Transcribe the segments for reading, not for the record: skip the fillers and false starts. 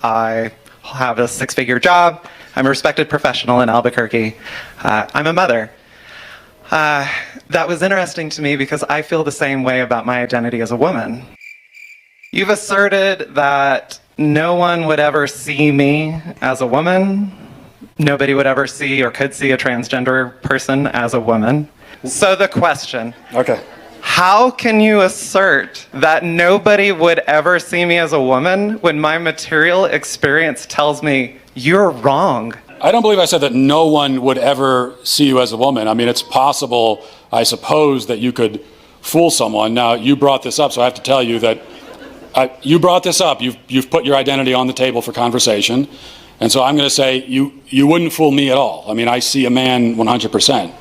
I have a six-figure job. I'm a respected professional in Albuquerque. I'm a mother. That was interesting to me because I feel the same way about my identity as a woman. You've asserted that no one would ever see me as a woman. Nobody would ever see or could see a transgender person as a woman. So the question, okay. How can you assert that nobody would ever see me as a woman when my material experience tells me you're wrong? I don't believe I said that no one would ever see you as a woman. I mean, it's possible, I suppose, that you could fool someone. Now, you brought this up, so I have to tell you that you brought this up. You've put your identity on the table for conversation. And so I'm going to say you wouldn't fool me at all. I mean, I see a man 100%.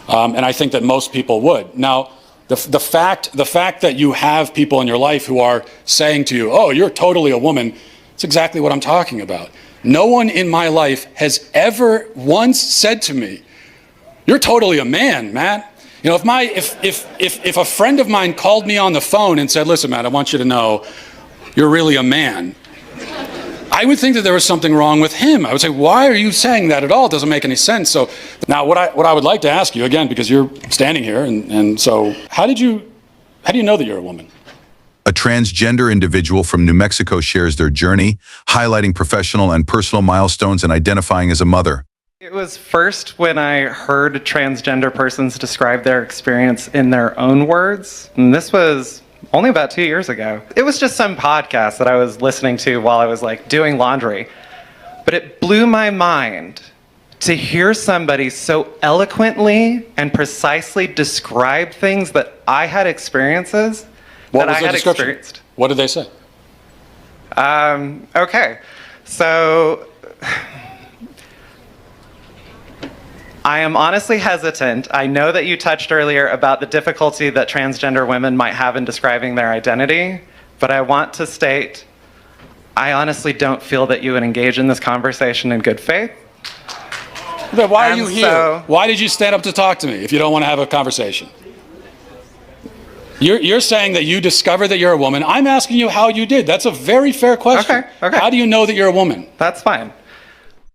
And I think that most people would. Now, the fact that you have people in your life who are saying to you, oh, you're totally a woman, it's exactly what I'm talking about. No one in my life has ever once said to me, you're totally a man, Matt. You know, if a friend of mine called me on the phone and said, listen, Matt, I want you to know you're really a man, I would think that there was something wrong with him. I would say, why are you saying that at all? It doesn't make any sense. So now what I would like to ask you, again, because you're standing here, and so how do you know that you're a woman? A transgender individual from New Mexico shares their journey, highlighting professional and personal milestones and identifying as a mother. It was first when I heard transgender persons describe their experience in their own words, and this was only about 2 years ago. It was just some podcast that I was listening to while I was doing laundry, but it blew my mind to hear somebody so eloquently and precisely describe things that I had experiences What that was I the had description? experienced. What did they say? Okay, so I am honestly hesitant. I know that you touched earlier about the difficulty that transgender women might have in describing their identity, but I want to state, I honestly don't feel that you would engage in this conversation in good faith. But why are you here? So, why did you stand up to talk to me if you don't want to have a conversation? You're saying that you discovered that you're a woman. I'm asking you how you did. That's a very fair question. Okay. How do you know that you're a woman? That's fine.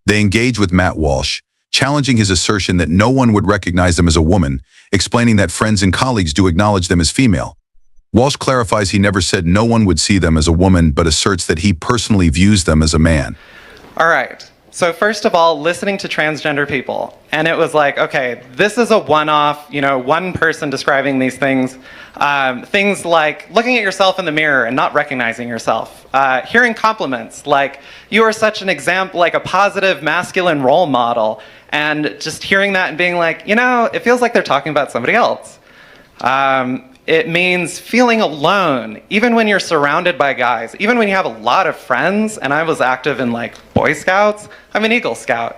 They engage with Matt Walsh, challenging his assertion that no one would recognize them as a woman, explaining that friends and colleagues do acknowledge them as female. Walsh clarifies he never said no one would see them as a woman, but asserts that he personally views them as a man. All right. So first of all, listening to transgender people, and it was like, okay, this is a one-off, one person describing these things. Things like looking at yourself in the mirror and not recognizing yourself. Hearing compliments like, you are such an example, like a positive masculine role model. And just hearing that and being like, it feels like they're talking about somebody else. It means feeling alone, even when you're surrounded by guys, even when you have a lot of friends. And I was active in Boy Scouts. I'm an Eagle Scout.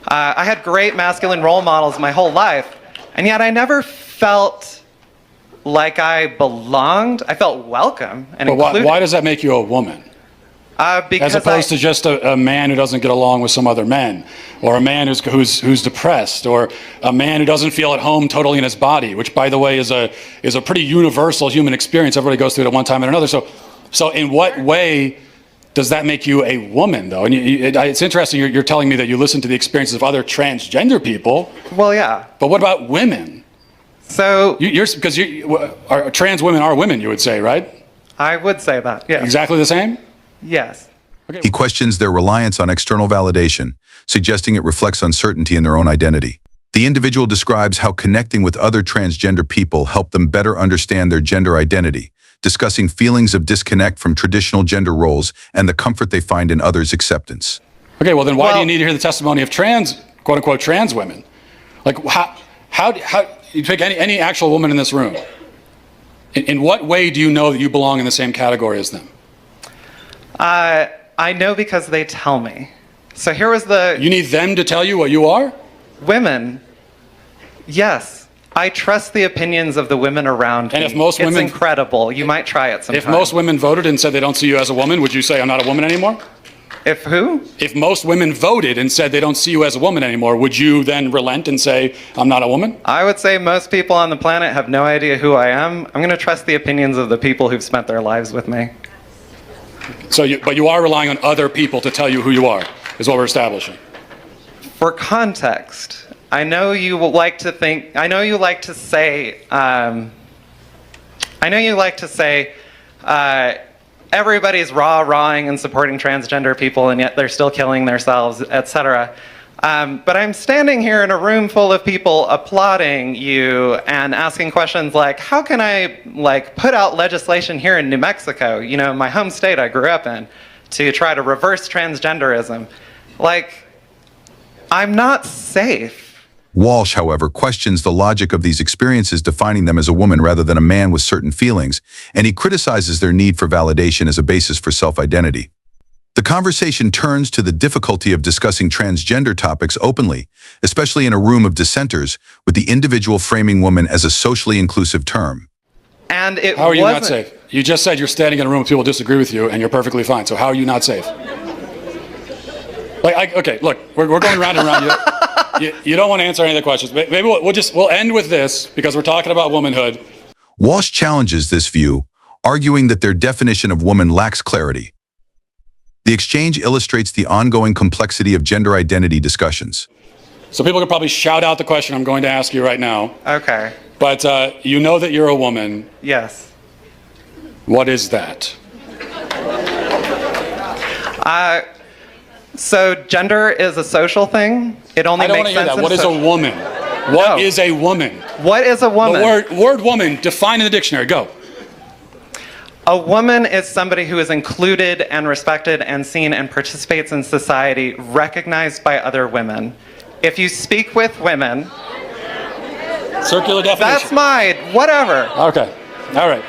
I had great masculine role models my whole life, and yet I never felt like I belonged. I felt welcome and included. Why does that make you a woman? Because as opposed to just a man who doesn't get along with some other men, or a man who's depressed, or a man who doesn't feel at home totally in his body, which, by the way, is a pretty universal human experience. Everybody goes through it at one time or another. So in what way does that make you a woman, though? And it's interesting. You're telling me that you listen to the experiences of other transgender people. Well, yeah. But what about women? So because trans women are women, you would say, right? I would say that. Yeah. Exactly the same. Yes. Okay. He questions their reliance on external validation, suggesting it reflects uncertainty in their own identity. The individual describes how connecting with other transgender people helped them better understand their gender identity, discussing feelings of disconnect from traditional gender roles and the comfort they find in others' acceptance. Okay, well then why do you need to hear the testimony of quote unquote trans women? Like how you pick any actual woman in this room? In what way do you know that you belong in the same category as them? I know because they tell me. So here was the... You need them to tell you what you are? Women. Yes. I trust the opinions of the women around me. And if most women... It's incredible. You might try it sometime. If most women voted and said they don't see you as a woman, would you say I'm not a woman anymore? If who? If most women voted and said they don't see you as a woman anymore, would you then relent and say I'm not a woman? I would say most people on the planet have no idea who I am. I'm going to trust the opinions of the people who've spent their lives with me. But you are relying on other people to tell you who you are, is what we're establishing. For context, I know you like to think, I know you like to say, everybody's rah-rahing and supporting transgender people, and yet they're still killing themselves, etc. But I'm standing here in a room full of people applauding you and asking questions like, how can I put out legislation here in New Mexico, you know, my home state I grew up in, to try to reverse transgenderism? I'm not safe. Walsh, however, questions the logic of these experiences, defining them as a woman rather than a man with certain feelings, and he criticizes their need for validation as a basis for self-identity. The conversation turns to the difficulty of discussing transgender topics openly, especially in a room of dissenters, with the individual framing woman as a socially inclusive term. And it How are you not wasn't- safe? You just said you're standing in a room with people who disagree with you, and you're perfectly fine. So how are you not safe? Okay, look, we're going round and round. You don't want to answer any of the questions. Maybe we'll end with this, because we're talking about womanhood. Walsh challenges this view, arguing that their definition of woman lacks clarity. The exchange illustrates the ongoing complexity of gender identity discussions. So people could probably shout out the question I'm going to ask you right now. Okay. But you know that you're a woman. Yes. What is that? So gender is a social thing. It only I don't makes want to hear sense that. What in is a woman? What is a woman? What is a woman? The word woman, define in the dictionary. Go. A woman is somebody who is included and respected and seen and participates in society, recognized by other women. If you speak with women, Circular definition. that's mine, whatever. Okay. All right.